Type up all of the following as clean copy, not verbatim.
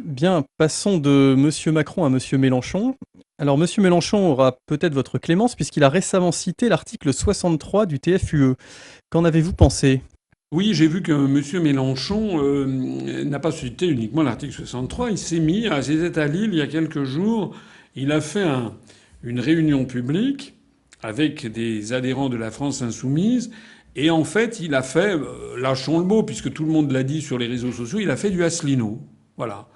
Bien, passons de Monsieur Macron à Monsieur Mélenchon. Alors, Monsieur Mélenchon aura peut-être votre clémence puisqu'il a récemment cité l'article 63 du TFUE. Qu'en avez-vous pensé? Oui, j'ai vu que M. Mélenchon n'a pas cité uniquement l'article 63. Il s'est mis, c'était à Lille il y a quelques jours, il a fait une réunion publique avec des adhérents de la France insoumise. Et en fait, il a fait, lâchons le mot, puisque tout le monde l'a dit sur les réseaux sociaux, il a fait du Asselineau. Voilà.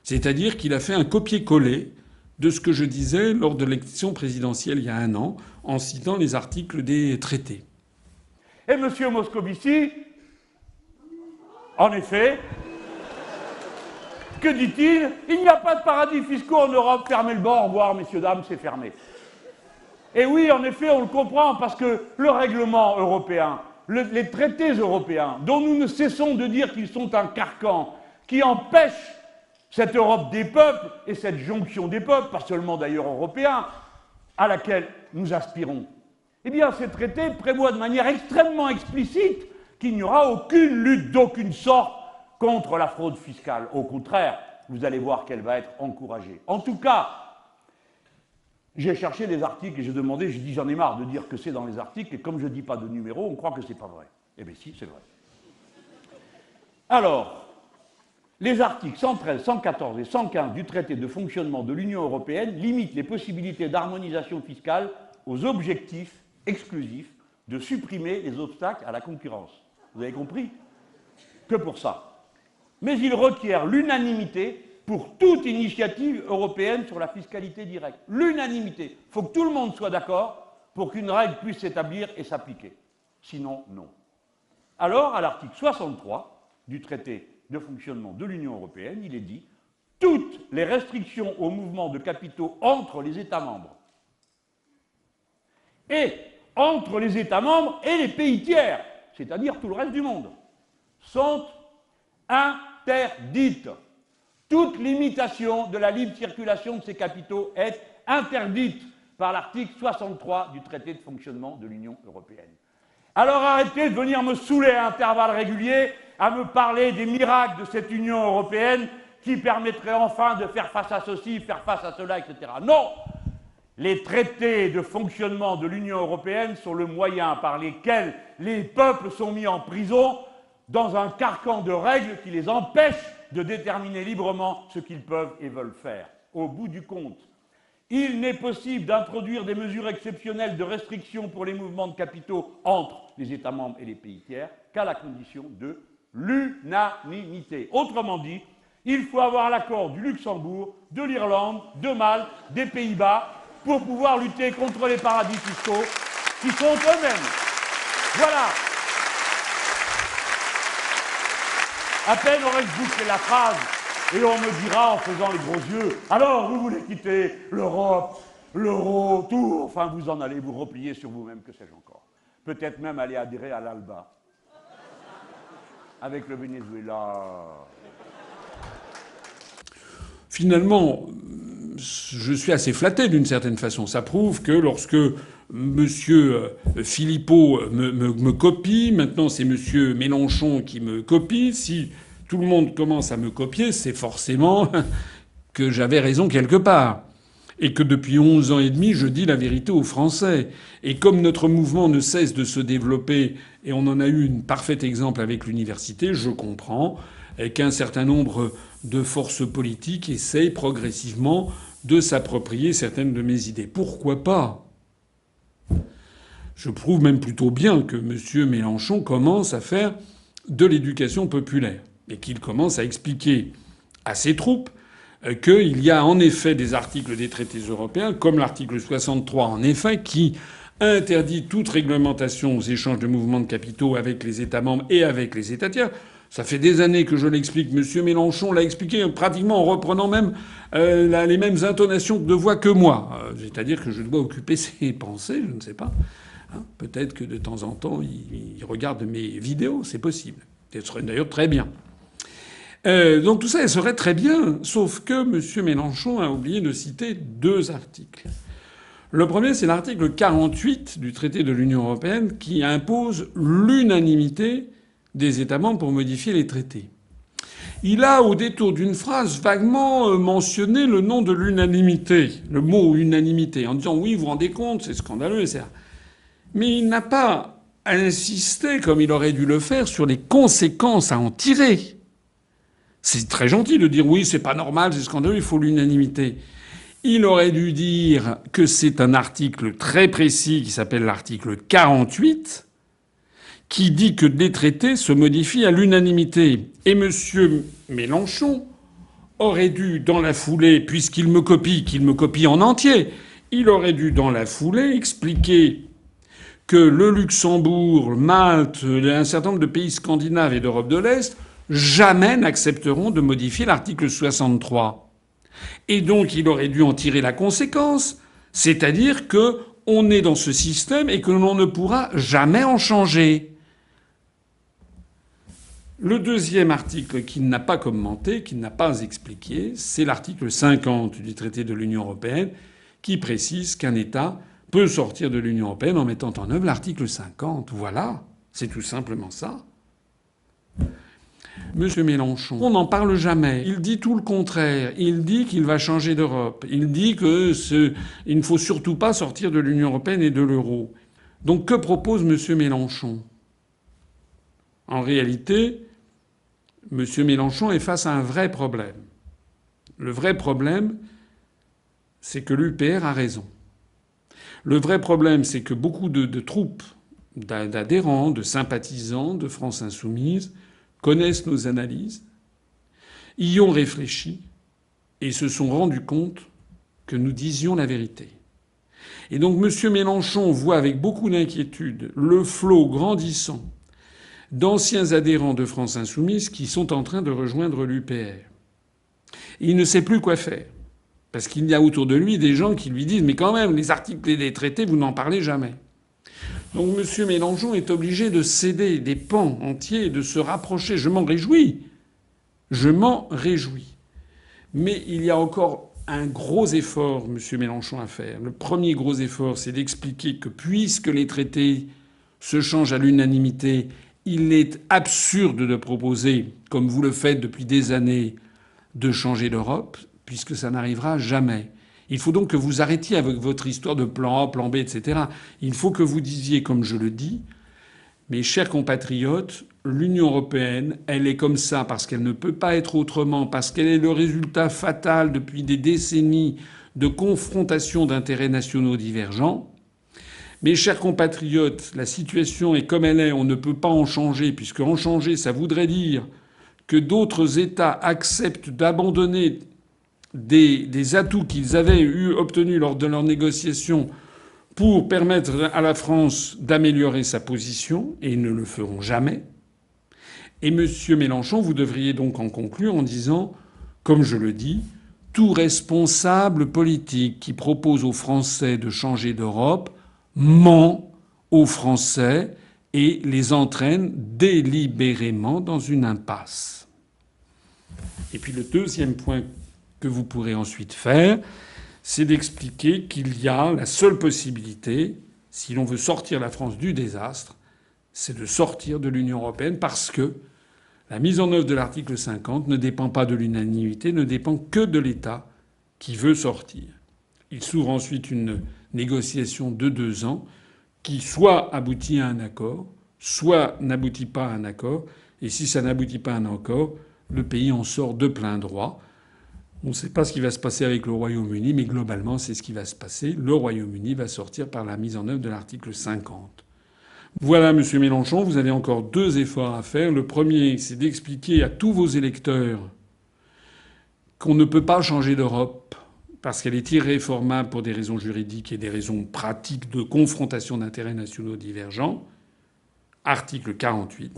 C'est-à-dire qu'il a fait un copier-coller de ce que je disais lors de l'élection présidentielle il y a un an, en citant les articles des traités. Et M. Moscovici, en effet, que dit-il? Il n'y a pas de paradis fiscaux en Europe, fermez le bord, au revoir, messieurs, dames, c'est fermé. Et oui, en effet, on le comprend, parce que le règlement européen, les traités européens, dont nous ne cessons de dire qu'ils sont un carcan, qui empêche cette Europe des peuples et cette jonction des peuples, pas seulement d'ailleurs européens, à laquelle nous aspirons, eh bien, ces traités prévoient de manière extrêmement explicite qu'il n'y aura aucune lutte d'aucune sorte contre la fraude fiscale. Au contraire, vous allez voir qu'elle va être encouragée. En tout cas, j'ai cherché des articles et j'ai demandé, j'ai dit j'en ai marre de dire que c'est dans les articles, et comme je ne dis pas de numéro, on croit que c'est pas vrai. Eh bien si, c'est vrai. Alors, les articles 113, 114 et 115 du traité de fonctionnement de l'Union européenne limitent les possibilités d'harmonisation fiscale aux objectifs exclusifs de supprimer les obstacles à la concurrence. Vous avez compris? Que pour ça. Mais ils requièrent l'unanimité pour toute initiative européenne sur la fiscalité directe. L'unanimité. Il faut que tout le monde soit d'accord pour qu'une règle puisse s'établir et s'appliquer. Sinon, non. Alors, à l'article 63 du traité de fonctionnement de l'Union européenne, il est dit « Toutes les restrictions au mouvement de capitaux entre les États membres et entre les États membres et les pays tiers, c'est-à-dire tout le reste du monde, sont interdites. Toute limitation de la libre circulation de ces capitaux est interdite par l'article 63 du traité de fonctionnement de l'Union européenne. Alors arrêtez de venir me saouler à intervalles réguliers, à me parler des miracles de cette Union européenne qui permettrait enfin de faire face à ceci, faire face à cela, etc. Non! Les traités de fonctionnement de l'Union européenne sont le moyen par lesquels les peuples sont mis en prison dans un carcan de règles qui les empêchent de déterminer librement ce qu'ils peuvent et veulent faire. Au bout du compte, il n'est possible d'introduire des mesures exceptionnelles de restriction pour les mouvements de capitaux entre les États membres et les pays tiers qu'à la condition de l'unanimité. Autrement dit, il faut avoir l'accord du Luxembourg, de l'Irlande, de Malte, des Pays-Bas pour pouvoir lutter contre les paradis fiscaux qui sont eux-mêmes. Voilà. À peine aurais-je bouclé la phrase et on me dira en faisant les gros yeux « Alors, vous voulez quitter l'Europe, l'euro, tout, enfin vous en allez vous replier sur vous-même, que sais-je encore. Peut-être même aller adhérer à l'ALBA. Avec le Venezuela. » Finalement, je suis assez flatté d'une certaine façon. Ça prouve que lorsque M. Philippot me copie, maintenant c'est M. Mélenchon qui me copie, si tout le monde commence à me copier, c'est forcément que j'avais raison quelque part. Et que depuis 11 ans et demi, je dis la vérité aux Français. Et comme notre mouvement ne cesse de se développer, et on en a eu un parfait exemple avec l'université, je comprends qu'un certain nombre de forces politiques essayent progressivement de s'approprier certaines de mes idées. Pourquoi pas? Je prouve même plutôt bien que M. Mélenchon commence à faire de l'éducation populaire et qu'il commence à expliquer à ses troupes qu'il y a en effet des articles des traités européens, comme l'article 63 en effet, qui interdit toute réglementation aux échanges de mouvements de capitaux avec les États membres et avec les États tiers. Ça fait des années que je l'explique. M. Mélenchon l'a expliqué pratiquement en reprenant même les mêmes intonations de voix que moi. C'est-à-dire que je dois occuper ses pensées, je ne sais pas. Hein, peut-être que de temps en temps, il regarde mes vidéos, c'est possible. Ce serait d'ailleurs très bien. Donc tout ça, elle serait très bien, sauf que M. Mélenchon a oublié de citer 2 articles. Le premier, c'est l'article 48 du traité de l'Union européenne qui impose l'unanimité des États membres pour modifier les traités. Il a, au détour d'une phrase, vaguement mentionné le nom de l'unanimité, le mot unanimité, en disant oui, vous vous rendez compte, c'est scandaleux, etc. Mais il n'a pas insisté, comme il aurait dû le faire, sur les conséquences à en tirer. C'est très gentil de dire oui, c'est pas normal, c'est scandaleux, il faut l'unanimité. Il aurait dû dire que c'est un article très précis qui s'appelle l'article 48, qui dit que les traités se modifient à l'unanimité. Et M. Mélenchon aurait dû, dans la foulée, puisqu'il me copie, qu'il me copie en entier, il aurait dû, dans la foulée, expliquer que le Luxembourg, Malte, un certain nombre de pays scandinaves et d'Europe de l'Est jamais n'accepteront de modifier l'article 63. Et donc il aurait dû en tirer la conséquence, c'est-à-dire que on est dans ce système et que l'on ne pourra jamais en changer. Le deuxième article qu'il n'a pas commenté, qu'il n'a pas expliqué, c'est l'article 50 du traité de l'Union européenne qui précise qu'un État peut sortir de l'Union européenne en mettant en œuvre l'article 50. Voilà, c'est tout simplement ça. Monsieur Mélenchon, on n'en parle jamais. Il dit tout le contraire. Il dit qu'il va changer d'Europe. Il dit il ne faut surtout pas sortir de l'Union européenne et de l'euro. Donc que propose monsieur Mélenchon ? En réalité, monsieur Mélenchon est face à un vrai problème. Le vrai problème, c'est que l'UPR a raison. Le vrai problème, c'est que beaucoup de troupes, d'adhérents, de sympathisants de France Insoumise connaissent nos analyses, y ont réfléchi et se sont rendus compte que nous disions la vérité. Et donc M. Mélenchon voit avec beaucoup d'inquiétude le flot grandissant d'anciens adhérents de France Insoumise qui sont en train de rejoindre l'UPR. Il ne sait plus quoi faire. Parce qu'il y a autour de lui des gens qui lui disent « Mais quand même, les articles et les traités, vous n'en parlez jamais ». Donc M. Mélenchon est obligé de céder des pans entiers et de se rapprocher. Je m'en réjouis. Je m'en réjouis. Mais il y a encore un gros effort, M. Mélenchon, à faire. Le premier gros effort, c'est d'expliquer que puisque les traités se changent à l'unanimité, il est absurde de proposer, comme vous le faites depuis des années, de changer d'Europe, puisque ça n'arrivera jamais. Il faut donc que vous arrêtiez avec votre histoire de plan A, plan B, etc. Il faut que vous disiez, comme je le dis, mes chers compatriotes, l'Union européenne, elle est comme ça parce qu'elle ne peut pas être autrement, parce qu'elle est le résultat fatal depuis des décennies de confrontation d'intérêts nationaux divergents. Mes chers compatriotes, la situation est comme elle est, on ne peut pas en changer, puisque en changer, ça voudrait dire que d'autres États acceptent d'abandonner des atouts qu'ils avaient obtenus lors de leurs négociations pour permettre à la France d'améliorer sa position, et ils ne le feront jamais. Et monsieur Mélenchon, vous devriez donc en conclure en disant, comme je le dis, tout responsable politique qui propose aux Français de changer d'Europe ment aux Français et les entraîne délibérément dans une impasse. Et puis le deuxième point que vous pourrez ensuite faire, c'est d'expliquer qu'il y a la seule possibilité, si l'on veut sortir la France du désastre, c'est de sortir de l'Union européenne parce que la mise en œuvre de l'article 50 ne dépend pas de l'unanimité, ne dépend que de l'État qui veut sortir. Il s'ouvre ensuite une négociation de 2 ans qui soit aboutit à un accord, soit n'aboutit pas à un accord. Et si ça n'aboutit pas à un accord, le pays en sort de plein droit. On ne sait pas ce qui va se passer avec le Royaume-Uni, mais globalement, c'est ce qui va se passer. Le Royaume-Uni va sortir par la mise en œuvre de l'article 50. Voilà, monsieur Mélenchon, vous avez encore 2 efforts à faire. Le premier, c'est d'expliquer à tous vos électeurs qu'on ne peut pas changer d'Europe parce qu'elle est irréformable pour des raisons juridiques et des raisons pratiques de confrontation d'intérêts nationaux divergents. Article 48.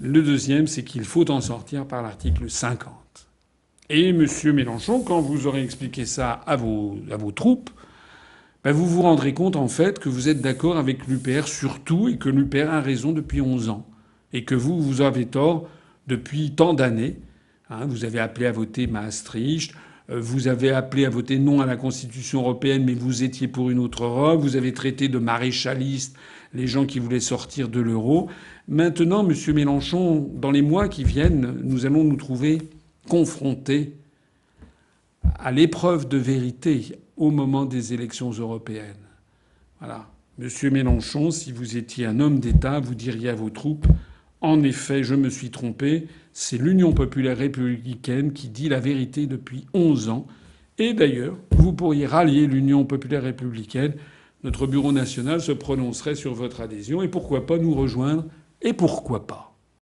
Le deuxième, c'est qu'il faut en sortir par l'article 50. Et monsieur Mélenchon, quand vous aurez expliqué ça à vos troupes, vous vous rendrez compte en fait que vous êtes d'accord avec l'UPR sur tout et que l'UPR a raison depuis 11 ans. Et que vous avez tort depuis tant d'années. Vous avez appelé à voter Maastricht. Vous avez appelé à voter non à la Constitution européenne, mais vous étiez pour une autre Europe. Vous avez traité de maréchalistes les gens qui voulaient sortir de l'euro. Maintenant, Monsieur Mélenchon, dans les mois qui viennent, nous allons nous trouver confrontés à l'épreuve de vérité au moment des élections européennes. Voilà. Monsieur Mélenchon, si vous étiez un homme d'État, vous diriez à vos troupes: en effet, je me suis trompé. C'est l'Union populaire républicaine qui dit la vérité depuis 11 ans. Et d'ailleurs, vous pourriez rallier l'Union populaire républicaine. Notre bureau national se prononcerait sur votre adhésion. Et pourquoi pas nous rejoindre? Et pourquoi pas